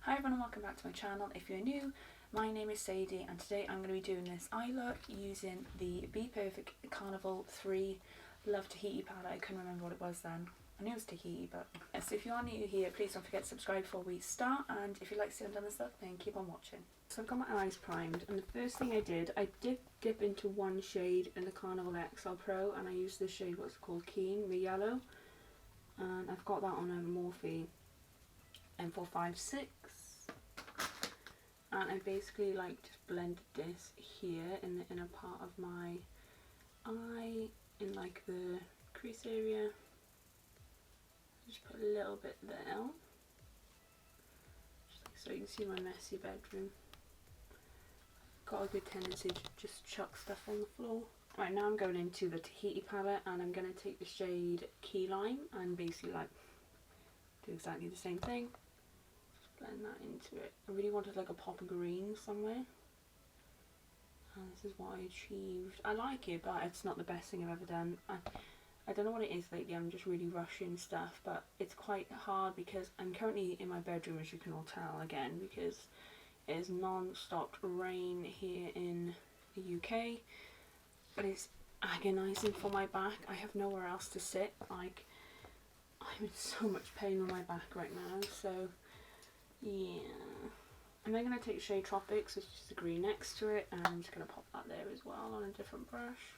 Hi everyone and welcome back to my channel. If you're new, my name is Sadie and today I'm going to be doing this eye look using the BPerfect Carnival 3 Love Tahiti palette. I couldn't remember what it was then. I knew it was Tahiti, but so if you are new here, please don't forget to subscribe before we start, and if you like seeing done this look, then keep on watching. So I've got my eyes primed, and the first thing I did dip into one shade in the Carnival XL Pro, and I used this shade, what's it called, Keen, the yellow, and I've got that on a Morphe M456. And I basically just blended this here in the inner part of my eye, in like the crease area. Just put a little bit there, just like so you can see my messy bedroom. Got a good tendency to just chuck stuff on the floor. Right, now I'm going into the Tahiti palette and I'm going to take the shade Key Lime and basically like do exactly the same thing. Blend that into it. I really wanted like a pop of green somewhere, and this is what I achieved. I like it, but it's not the best thing I've ever done. I don't know what it is lately, I'm just really rushing stuff, but it's quite hard because I'm currently in my bedroom, as you can all tell, again, because it is non-stop rain here in the UK, but it's agonising for my back. I have nowhere else to sit. Like, I'm in so much pain on my back right now, so yeah. And then I'm going to take shade Tropics, which is the green next to it, and I'm just going to pop that there as well on a different brush.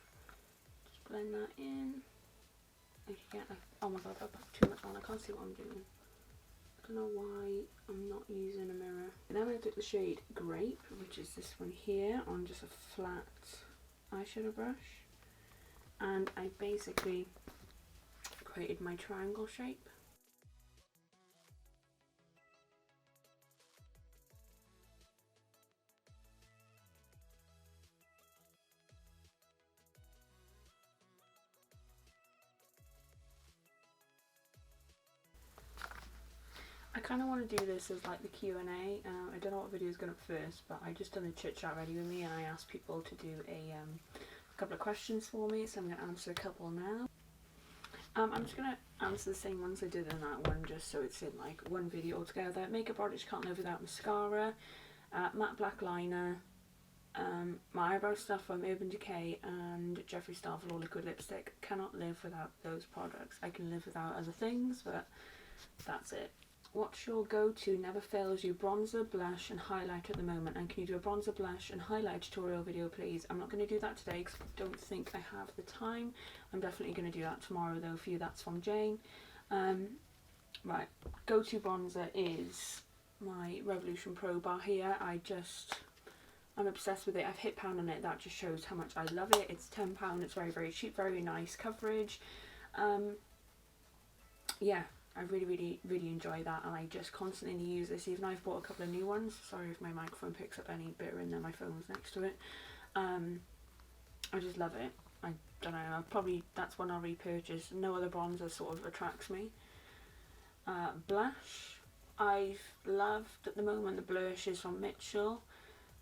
Just blend that in. Again, oh my god, I put too much on, I can't see what I'm doing. I don't know why I'm not using a mirror. And then I took the shade Grape, which is this one here, on just a flat eyeshadow brush. And I basically created my triangle shape. I kind of want to do this as like the Q&A. I don't know what video is going up first, but I just done a chit chat ready with me and I asked people to do a couple of questions for me, so I'm going to answer a couple now. I'm just going to answer the same ones I did in that one, just so it's in like one video altogether. Makeup artist can't live without mascara, matte black liner, my eyebrow stuff from Urban Decay, and Jeffree Star Velour liquid lipstick. Cannot live without those products. I can live without other things, but that's it. What's your go-to never fails you bronzer, blush and highlight at the moment, and can you do a bronzer, blush and highlight tutorial video please? I'm not going to do that today because I don't think I have the time. I'm definitely going to do that tomorrow though for you. That's from Jane. Right, go-to bronzer is my Revolution Pro bar here. I'm obsessed with it. I've hit pound on it. That just shows how much I love it. It's £10. It's very, very cheap, very nice coverage. Yeah, I really enjoy that, and I just constantly use this. Even I've bought a couple of new ones. Sorry if my microphone picks up any bitter in there, my phone's next to it. I just love it. I don't know, that's one I'll repurchase. No other bronzer sort of attracts me. Blush, I've loved at the moment the blush is from Mitchell,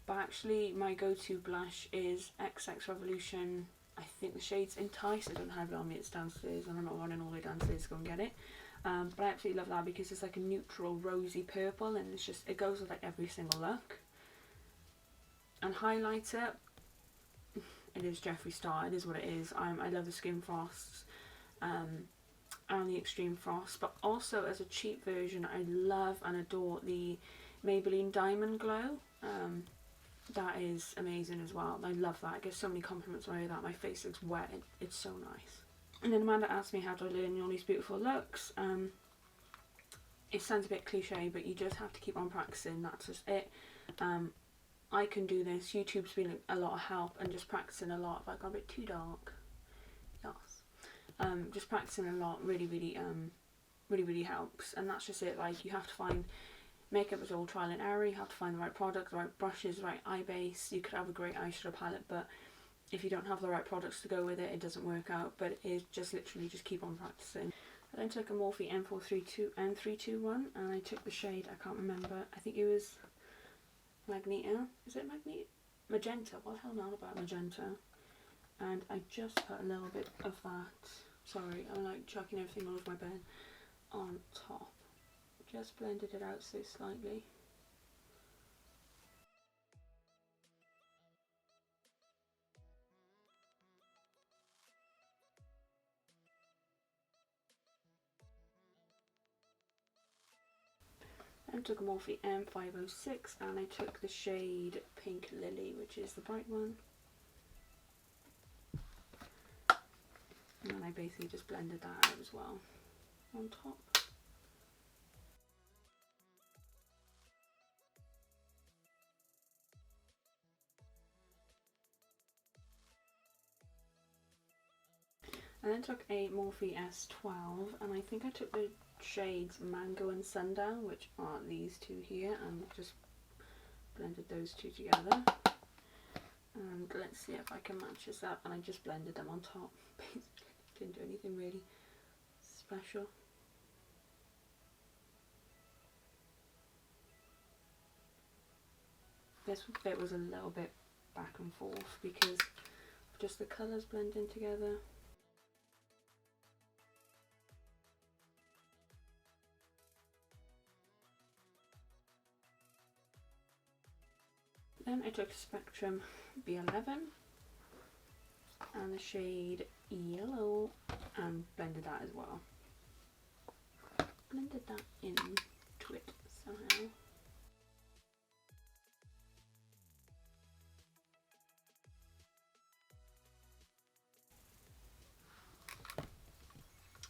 but actually my go-to blush is XX Revolution. I think the shade's Entice. I don't have it on me, it's downstairs and I'm not running all the way downstairs to go and get it. But I absolutely love that because it's like a neutral rosy purple, and it goes with like every single look. And highlighter, it is Jeffree Star. It is what it is. I love the Skin Frosts and the Extreme Frost, but also as a cheap version I love and adore the Maybelline Diamond Glow. That is amazing as well. I love that. I get so many compliments when I do that. My face looks wet. It's so nice. And then Amanda asked me how to learn all these beautiful looks. It sounds a bit cliche, but you just have to keep on practicing. That's just it. I can do this. YouTube's been a lot of help, and just practicing a lot. Have I got a bit too dark? Yes. Just practicing a lot really helps, and that's just it. Like, you have to find, makeup is all trial and error. You have to find the right product, the right brushes, the right eye base. You could have a great eyeshadow palette, but if you don't have the right products to go with it, it doesn't work out. But it's just literally just keep on practicing. I then took a Morphe M321 and I took the shade, I can't remember, I think it was Magneto. Is it Magneto? Magenta. What the hell am I on about Magenta? And I just put a little bit of that, sorry, I'm like chucking everything all over my bed, on top. Just blended it out so slightly. Then took a Morphe M506 and I took the shade Pink Lily, which is the bright one. And then I basically just blended that out as well on top. And then took a Morphe S12 and I think I took the shades Mango and Sundown, which are these two here, and just blended those two together. And let's see if I can match this up, and I just blended them on top. Basically, didn't do anything really special. This bit was a little bit back and forth because of just the colours blending together. Then I took Spectrum B11 and the shade Yellow and blended that as well. Blended that into it somehow.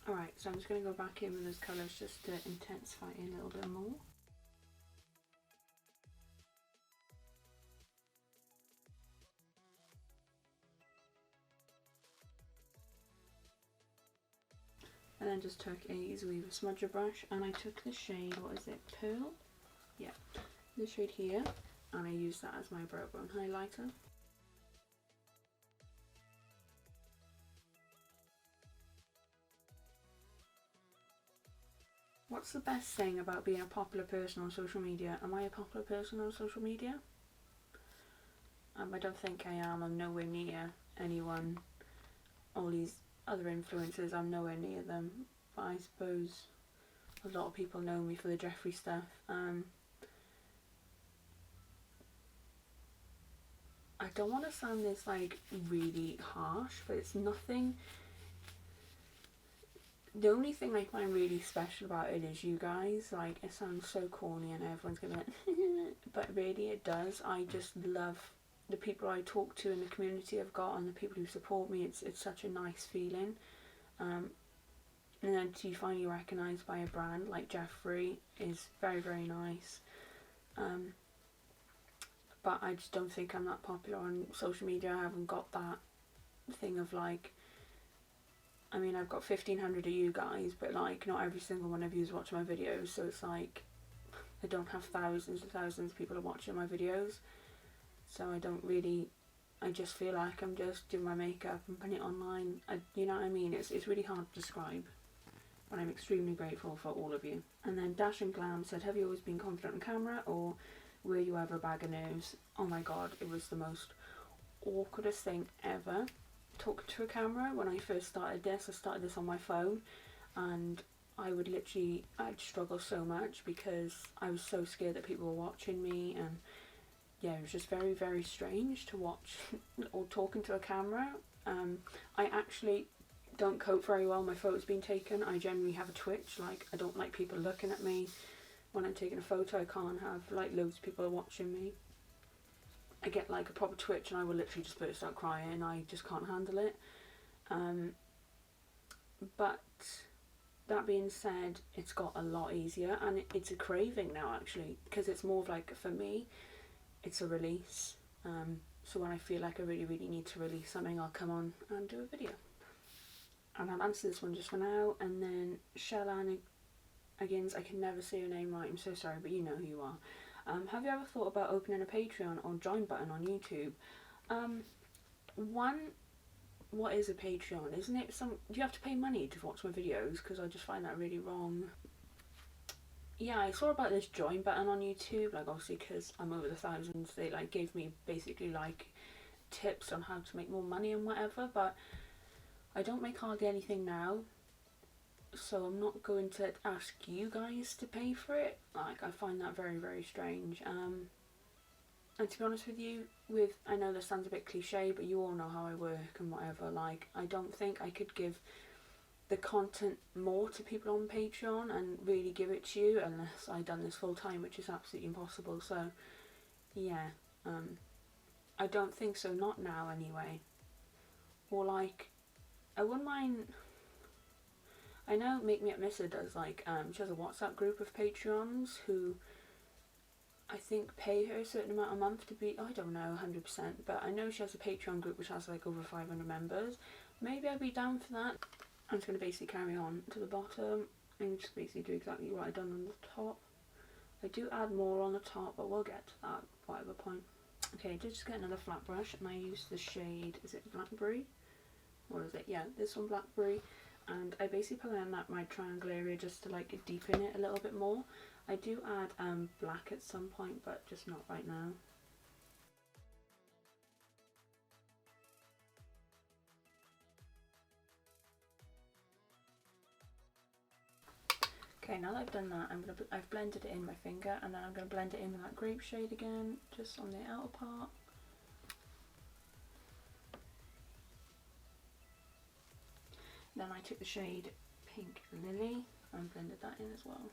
Alright, so I'm just going to go back in with those colours just to intensify it a little bit more. And then just took a Zoeva smudger brush and I took the shade, what is it, Pearl? Yeah, the shade here, and I used that as my brow bone highlighter. What's the best thing about being a popular person on social media? Am I a popular person on social media? I don't think I am. I'm nowhere near anyone. All these other influencers, I'm nowhere near them. But I suppose a lot of people know me for the Jeffree stuff. I don't want to sound this like really harsh, but it's nothing. The only thing I find really special about it is you guys. Like, it sounds so corny and everyone's gonna be like, but really it does. I just love the people I talk to and the community I've got and the people who support me. It's such a nice feeling. And then to be finally recognised by a brand like Jeffree is very, very nice. But I just don't think I'm that popular on social media. I haven't got that thing of like, I mean, I've got 1,500 of you guys, but like not every single one of you is watching my videos, so it's like I don't have thousands and thousands of people watching my videos, so I don't really, I just feel like I'm just doing my makeup and putting it online. You know what I mean? It's really hard to describe, but I'm extremely grateful for all of you. And then Dash and Glam said, have you always been confident on camera, or were you ever a bag of nerves? Oh my god, it was the most awkwardest thing ever. Talking to a camera. When I first started this, I started this on my phone, and I'd struggle so much because I was so scared that people were watching me, and yeah, it was just very, very strange to watch or talking to a camera. I actually don't cope very well my photos being taken. I generally have a twitch, like I don't like people looking at me when I'm taking a photo. I can't have like loads of people watching me. I get like a proper twitch and I will literally just burst out crying. I just can't handle it. But that being said, it's got a lot easier, and it's a craving now actually, because it's more of like, for me, it's a release. So when I feel like I really, really need to release something, I'll come on and do a video. And I'll answer this one just for now. And then Shellanigans, I can never say your name right, I'm so sorry, but you know who you are. Have you ever thought about opening a Patreon or join button on YouTube? What is a Patreon? Isn't it do you have to pay money to watch my videos? Because I just find that really wrong. Yeah, I saw about this join button on YouTube, like obviously because I'm over the thousands, they like gave me basically like tips on how to make more money and whatever, but I don't make hardly anything now. So I'm not going to ask you guys to pay for it. Like, I find that very, very strange. And to be honest with you, I know this sounds a bit cliche, but you all know how I work and whatever. Like, I don't think I could give the content more to people on Patreon and really give it to you unless I done this full time, which is absolutely impossible. So yeah, I don't think so, not now anyway. Or like, I wouldn't mind. I know Make Me Up Missa does like, she has a WhatsApp group of Patreons who I think pay her a certain amount a month to be, I don't know 100%, but I know she has a Patreon group which has like over 500 members. Maybe I'd be down for that. I'm just going to basically carry on to the bottom and just basically do exactly what I've done on the top. I do add more on the top, but we'll get to that at whatever point. Okay, I did just get another flat brush and I used the shade, is it Blackberry? What is it? Yeah, this one, Blackberry. And I basically put in that my triangle area just to like deepen it a little bit more. I do add black at some point, but just not right now. Okay, now that I've done that, I've blended it in my finger, and then I'm going to blend it in with that grape shade again, just on the outer part. Then I took the shade Pink Lily and blended that in as well.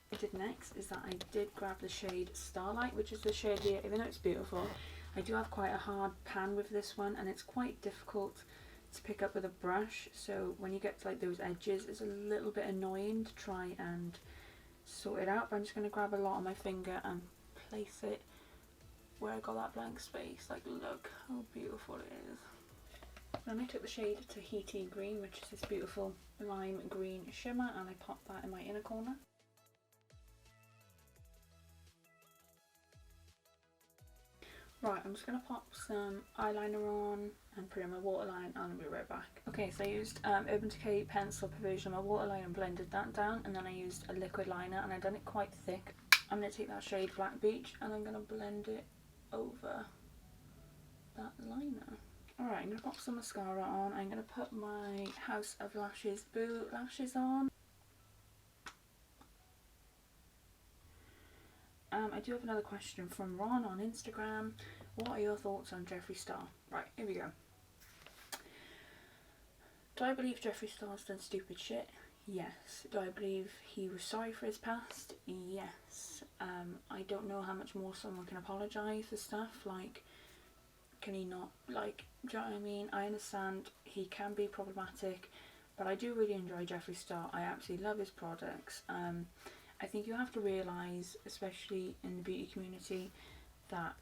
What I did next is that I did grab the shade Starlight, which is the shade here. Even though it's beautiful, I do have quite a hard pan with this one, and it's quite difficult to pick up with a brush, so when you get to like those edges, it's a little bit annoying to try and sort it out. But I'm just going to grab a lot on my finger and place it where I got that blank space. Like, look how beautiful it is. Then I took the shade Tahiti Green, which is this beautiful lime green shimmer, and I popped that in my inner corner. Right, I'm just going to pop some eyeliner on and put in my waterline, and I'll be right back. Okay, so I used Urban Decay pencil perversion on my waterline and blended that down, and then I used a liquid liner and I've done it quite thick. I'm going to take that shade Black Beach and I'm going to blend it over that liner. Alright, I'm going to pop some mascara on. I'm going to put my House of Lashes Boo lashes on. I do have another question from Ron on Instagram. What are your thoughts on Jeffree Star? Right, here we go. Do I believe Jeffree Star's done stupid shit? Yes. Do I believe he was sorry for his past? Yes. I don't know how much more someone can apologise for stuff. Like, can he not? Like, do you know what I mean? I understand he can be problematic, but I do really enjoy Jeffree Star. I absolutely love his products. I think you have to realise, especially in the beauty community, that,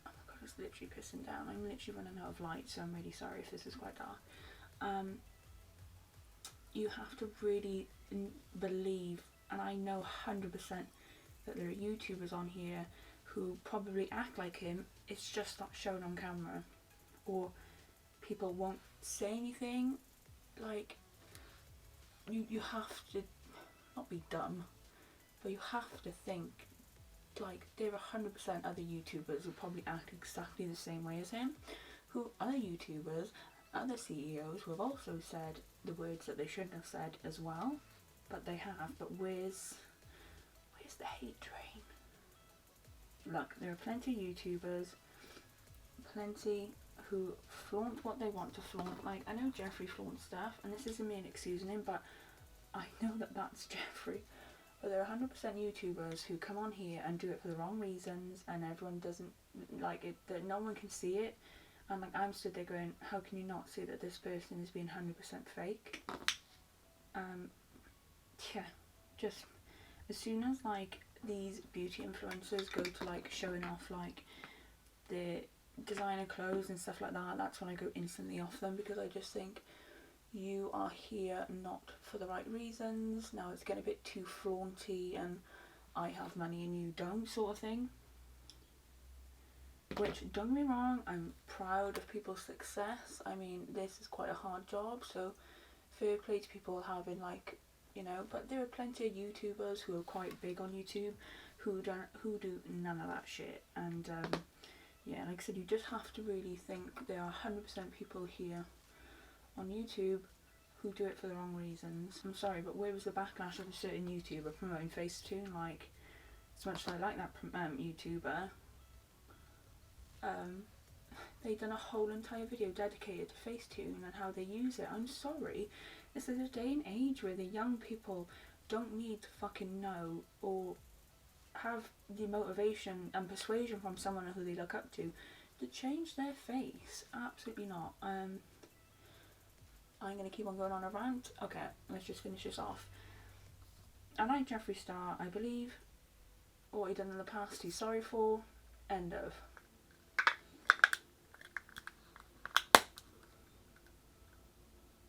oh my god, it's literally pissing down. I'm literally running out of light, so I'm really sorry if this is quite dark. You have to really believe, and I know 100% that there are YouTubers on here who probably act like him, it's just not shown on camera, or people won't say anything. Like, you have to not be dumb, but you have to think, like, there are 100% other YouTubers who probably act exactly the same way as him, who other YouTubers, other CEOs who have also said the words that they shouldn't have said as well, but they have. But where's the hate train? Look, there are plenty of YouTubers, plenty who flaunt what they want to flaunt. Like, I know Jeffree flaunts stuff, and this isn't me excusing him, but I know that that's Jeffree. But there are 100% YouTubers who come on here and do it for the wrong reasons, and everyone doesn't like it, that no one can see it. And like, I'm stood there going, how can you not see that this person is being 100% fake? Yeah, just as soon as like these beauty influencers go to like showing off like the designer clothes and stuff like that, that's when I go instantly off them, because I just think you are here not for the right reasons. Now it's getting a bit too flaunty and I have money and you don't sort of thing. Which, don't get me wrong, I'm proud of people's success. I mean, this is quite a hard job, so fair play to people having like, you know, but there are plenty of YouTubers who are quite big on YouTube who do none of that shit. And yeah, like I said, you just have to really think there are 100% people here on YouTube who do it for the wrong reasons. I'm sorry, but where was the backlash of a certain YouTuber promoting Facetune? Like, as much as I like that YouTuber, They've done a whole entire video dedicated to Facetune and how they use it. I'm sorry, this is a day and age where the young people don't need to fucking know or have the motivation and persuasion from someone who they look up to change their face. Absolutely not. I'm going to keep on going on a rant. Okay, let's just finish this off. I like Jeffree Star. I believe what he done in the past he's sorry for. End of.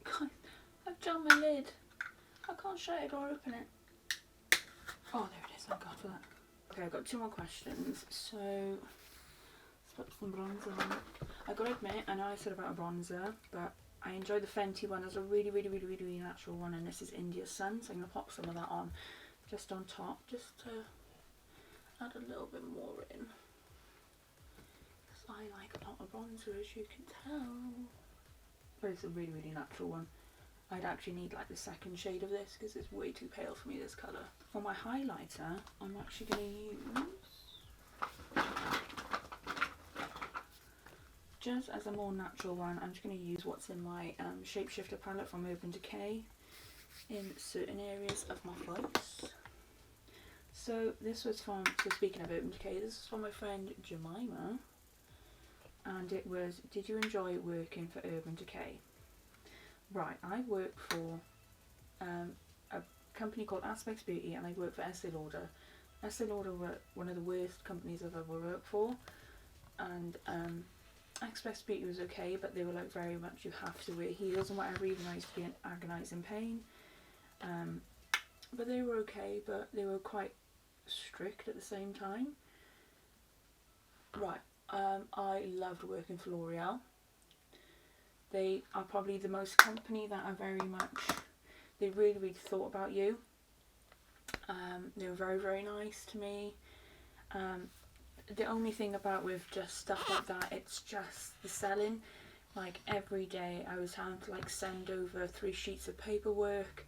God, I've jammed my lid. I can't shut it or open it. Oh, there it is. Thank God for that. Okay, I've got 2 more questions. So, let's put some bronzer on. I gotta admit, I know I said about a bronzer, but I enjoy the Fenty one. There's a really natural one, and this is India Sun, so I'm gonna pop some of that on, just on top, just to add a little bit more in. Because I like a lot of bronzer, as you can tell. But it's a really natural one. I'd actually need like the second shade of this because it's way too pale for me, this colour. For my highlighter, I'm actually going to use, just as a more natural one, I'm just going to use what's in my Shapeshifter palette from Urban Decay in certain areas of my face. So this was from, so speaking of Urban Decay, this is from my friend Jemima, and it was, did you enjoy working for Urban Decay? Right, I work for a company called Aspects Beauty, and I work for Estee Lauder. Estee Lauder were one of the worst companies I've ever worked for, and Aspects Beauty was okay, but they were like very much you have to wear heels and whatever, even though I used to be in agonising pain. But they were okay, but they were quite strict at the same time. Right, I loved working for L'Oreal. They are probably the most company that are very much, they really thought about you. They were very nice to me. The only thing about with just stuff like that, it's just the selling. Like every day I was having to like send over 3 sheets of paperwork,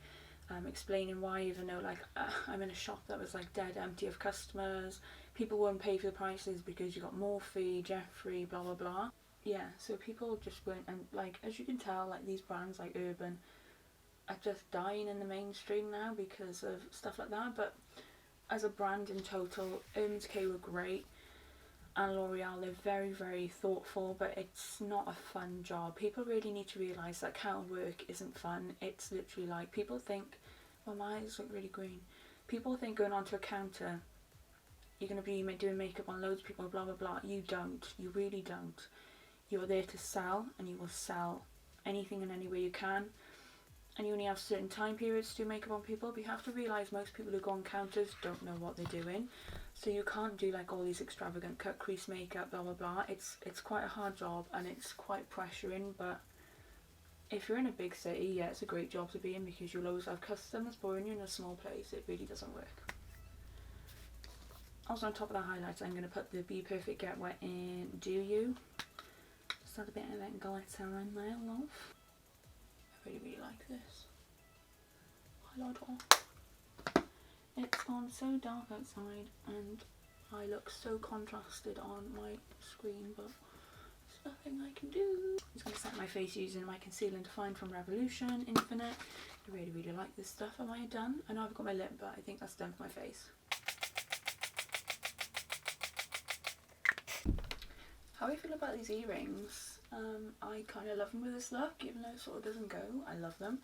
explaining why, even though like I'm in a shop that was like dead empty of customers, people wouldn't pay for the prices because you got Morphe, Jeffree, blah blah blah. Yeah, so people just weren't, and like as you can tell, like these brands like Urban are just dying in the mainstream now because of stuff like that. But as a brand in total, Urban Decay were great, and L'Oreal, they're very thoughtful, but it's not a fun job. People really need to realise that counter work isn't fun. It's literally like, people think, well, my eyes look really green. People think going onto a counter, you're going to be doing makeup on loads of people, blah blah blah. You don't. You really don't. You're there to sell, and you will sell anything and any way you can. And you only have certain time periods to do makeup on people, but you have to realise most people who go on counters don't know what they're doing. So you can't do like all these extravagant cut crease makeup, blah blah blah. It's quite a hard job, and it's quite pressuring, but if you're in a big city, yeah, it's a great job to be in because you'll always have customers, but when you're in a small place, it really doesn't work. Also on top of the highlighter, I'm going to put the BPerfect Get Wet in Do You. Just add a bit of that glitter in there, love. I really like this highlighter. It's gone so dark outside and I look so contrasted on my screen, but there's nothing I can do. I'm just going to set my face using my Conceal and Define from Revolution Infinite. I really like this stuff. Am I done? I know I've got my lip, but I think that's done for my face. How I feel about these earrings, I kind of love them with this look, even though it sort of doesn't go. I love them.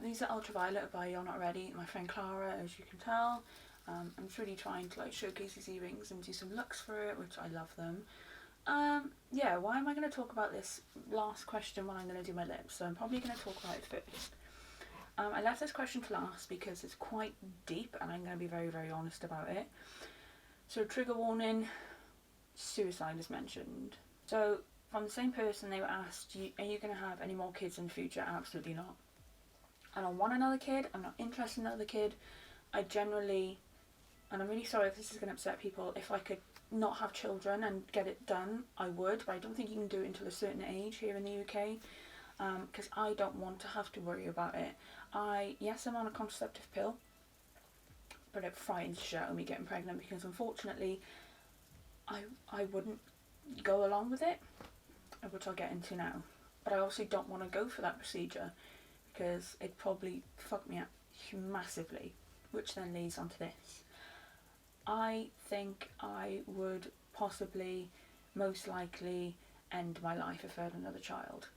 These are Ultraviolet by You're Not Ready, my friend Clara, as you can tell. I'm just really trying to like showcase these earrings and do some looks for it, which I love them. Yeah, why am I going to talk about this last question when I'm going to do my lips? So I'm probably going to talk about it first. I left this question to last because it's quite deep and I'm going to be very honest about it. So trigger warning, suicide is mentioned. So from the same person, they were asked, are you going to have any more kids in the future? Absolutely not. I don't want another kid. I'm not interested in another kid. I generally, and I'm really sorry if this is going to upset people, if I could not have children and get it done, I would, but I don't think you can do it until a certain age here in the UK, because I don't want to have to worry about it. Yes, I'm on a contraceptive pill, but it frightens the shit out of me getting pregnant because unfortunately I wouldn't go along with it. which I'll get into now. But I obviously don't want to go for that procedure because it probably fucked me up massively, which then leads on to this. I think I would possibly, most likely, end my life if I had another child.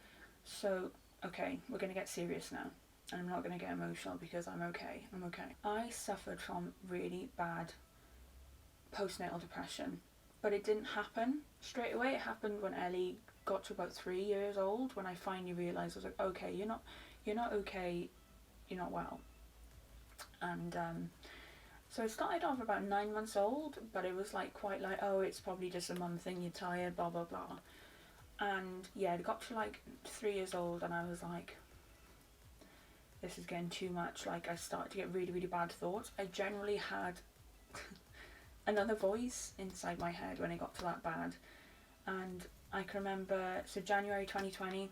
So, okay, we're going to get serious now. And I'm not going to get emotional because I'm okay. I suffered from really bad postnatal depression. But it didn't happen straight away. It happened when Ellie got to about 3 years old, when I finally realised, I was like, okay, you're not okay, you're not well. And so I started off about 9 months old, but it was like quite like, oh, it's probably just a mum thing, you're tired, blah, blah, blah. And yeah, it got to like 3 years old and I was like, this is getting too much. Like, I started to get really, really bad thoughts. I generally had another voice inside my head when it got to that bad. And I can remember, so January 2020,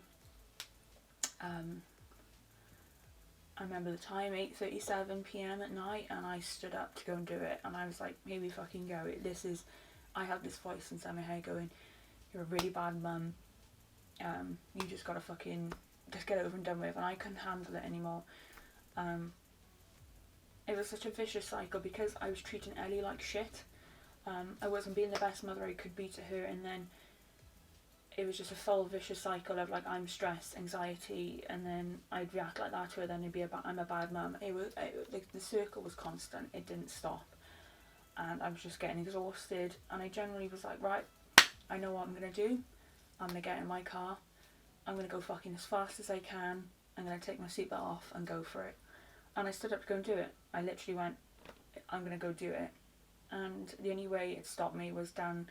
I remember the time, 8:37 p.m. at night, and I stood up to go and do it. And I was like, here we fucking go. I have this voice inside my head going, you're a really bad mum. You just gotta fucking just get over and done with. And I couldn't handle it anymore. It was such a vicious cycle because I was treating Ellie like shit. I wasn't being the best mother I could be to her, and then it was just a full vicious cycle of like, I'm stressed, anxiety, and then I'd react like that to her, then it'd be I'm a bad mum. The circle was constant, it didn't stop, and I was just getting exhausted. And I generally was like, right, I know what I'm gonna do. I'm gonna get in my car, I'm gonna go fucking as fast as I can, I'm gonna take my seatbelt off and go for it. And I stood up to go and do it. I literally went, I'm gonna go do it. And the only way it stopped me was Dan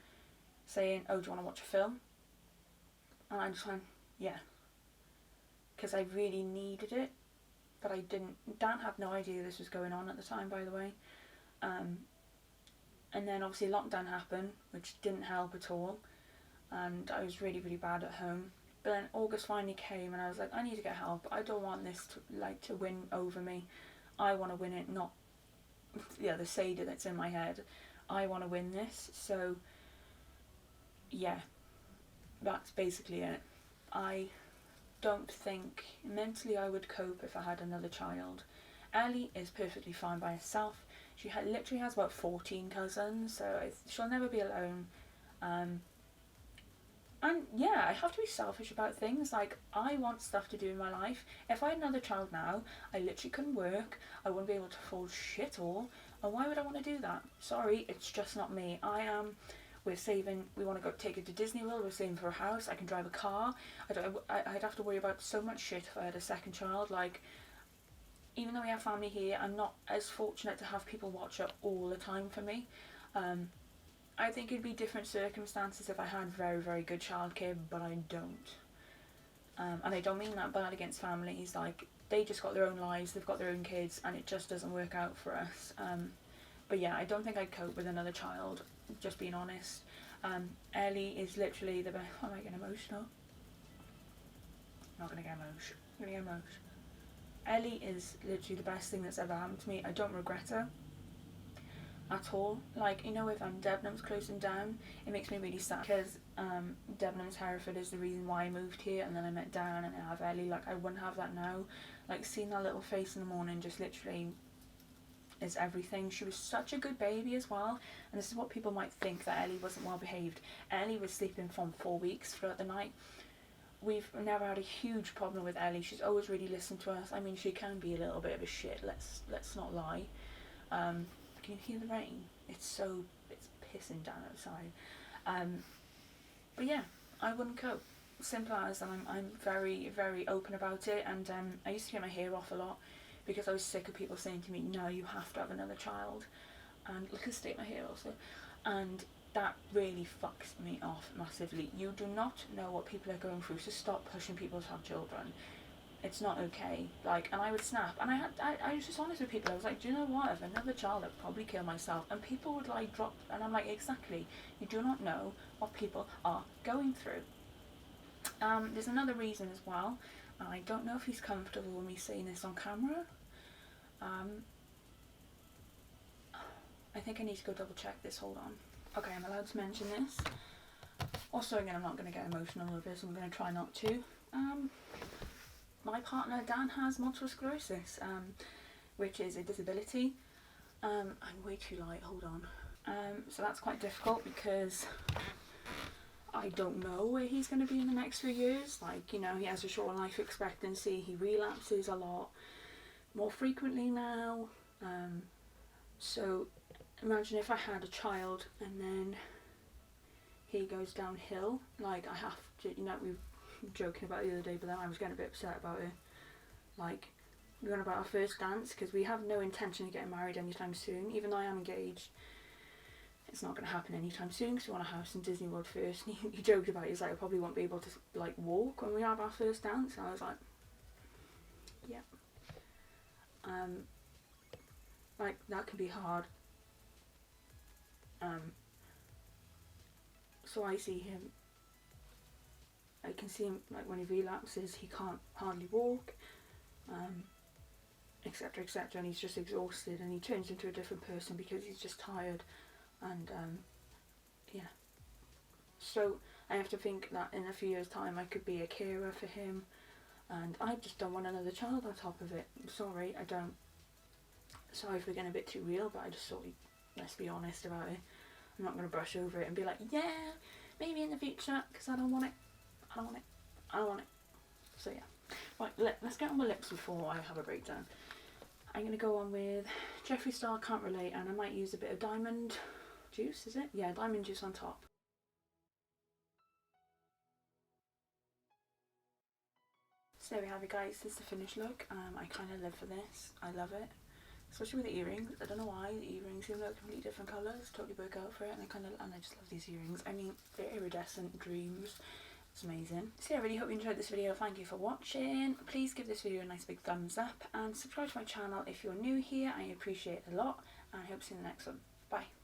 saying, oh, do you want to watch a film? And I just went, yeah. Because I really needed it, but I didn't. Dan had no idea this was going on at the time, by the way. And then obviously lockdown happened, which didn't help at all. And I was really, really bad at home. But then August finally came and I was like, I need to get help. I don't want this to win over me. I want to win it, not the Seder that's in my head. I want to win this. So yeah, that's basically it. I don't think mentally I would cope if I had another child. Ellie is perfectly fine by herself. She literally has about 14 cousins, so she'll never be alone. And yeah, I have to be selfish about things. Like, I want stuff to do in my life. If I had another child now, I literally couldn't work. I wouldn't be able to afford shit all. And why would I want to do that? Sorry, it's just not me. We're saving, we want to go take it to Disney World, we're saving for a house, I can drive a car. I'd have to worry about so much shit if I had a second child. Like, even though we have family here, I'm not as fortunate to have people watch it all the time for me. I think it'd be different circumstances if I had very, very good childcare, but I don't. And I don't mean that bad against families. Like, they just got their own lives, they've got their own kids, and it just doesn't work out for us. But yeah, I don't think I'd cope with another child, just being honest. Ellie is literally the best. Am I getting emotional? Not gonna get emotional. Ellie is literally the best thing that's ever happened to me. I don't regret her at all. Like, you know, if Debenhams closing down, it makes me really sad because Debenhams Hereford is the reason why I moved here, and then I met Dan and I have Ellie. Like, I wouldn't have that now. Like, seeing that little face in the morning just literally is everything. She was such a good baby as well, and this is what people might think, that Ellie wasn't well behaved. Ellie was sleeping from 4 weeks throughout the night. We've never had a huge problem with Ellie. She's always really listened to us. I mean, she can be a little bit of a shit, let's not lie. Can you hear the rain? It's pissing down outside. But yeah, I wouldn't cope. Simple as, and I'm very, very open about it. And I used to get my hair off a lot because I was sick of people saying to me, no, you have to have another child. And look at the state of my hair also. And that really fucks me off massively. You do not know what people are going through, so stop pushing people to have children. It's not okay. Like, and I would snap, and I was just honest with people. I was like, do you know what, if another child, I'd probably kill myself. And people would like drop, and I'm like, exactly, you do not know what people are going through. There's another reason as well, and I don't know if he's comfortable with me saying this on camera. I think I need to go double check this, hold on. Okay, I'm allowed to mention this. Also, again, I'm not going to get emotional with this, I'm going to try not to. My partner Dan has multiple sclerosis, which is a disability. I'm way too light, hold on. So that's quite difficult because I don't know where he's going to be in the next few years. Like, you know, he has a short life expectancy, he relapses a lot more frequently now. So imagine if I had a child and then he goes downhill. Like, I have to, you know, we were joking about it the other day, but then I was getting a bit upset about it. Like, we went about our first dance, because we have no intention of getting married anytime soon. Even though I am engaged, it's not going to happen anytime soon, because we want a house in Disney World first. And he joked about it, he's like, I probably won't be able to, like, walk when we have our first dance. And I was like, yeah. Like, that can be hard. So I see him, I can see him, like, when he relapses, he can't hardly walk, etc, etc, and he's just exhausted, and he turns into a different person because he's just tired, and yeah. So I have to think that in a few years' time I could be a carer for him, and I just don't want another child on top of it. I'm sorry, I don't. Sorry for getting a bit too real, but I just thought, let's be honest about it. I'm not going to brush over it and be like, yeah, maybe in the future, because I don't want it. I don't want it. I don't want it. So yeah. Right, let's get on my lips before I have a breakdown. I'm going to go on with Jeffree Star, Can't Relate, and I might use a bit of diamond juice, is it? Yeah, diamond juice on top. So there we have it, guys. This is the finished look. I kind of live for this. I love it. Especially with the earrings. I don't know why the earrings seem like completely different colours. Totally broke out for it, and I just love these earrings. I mean, they're iridescent dreams. It's amazing. So yeah, I really hope you enjoyed this video. Thank you for watching. Please give this video a nice big thumbs up and subscribe to my channel if you're new here. I appreciate it a lot, and I hope to see you in the next one. Bye.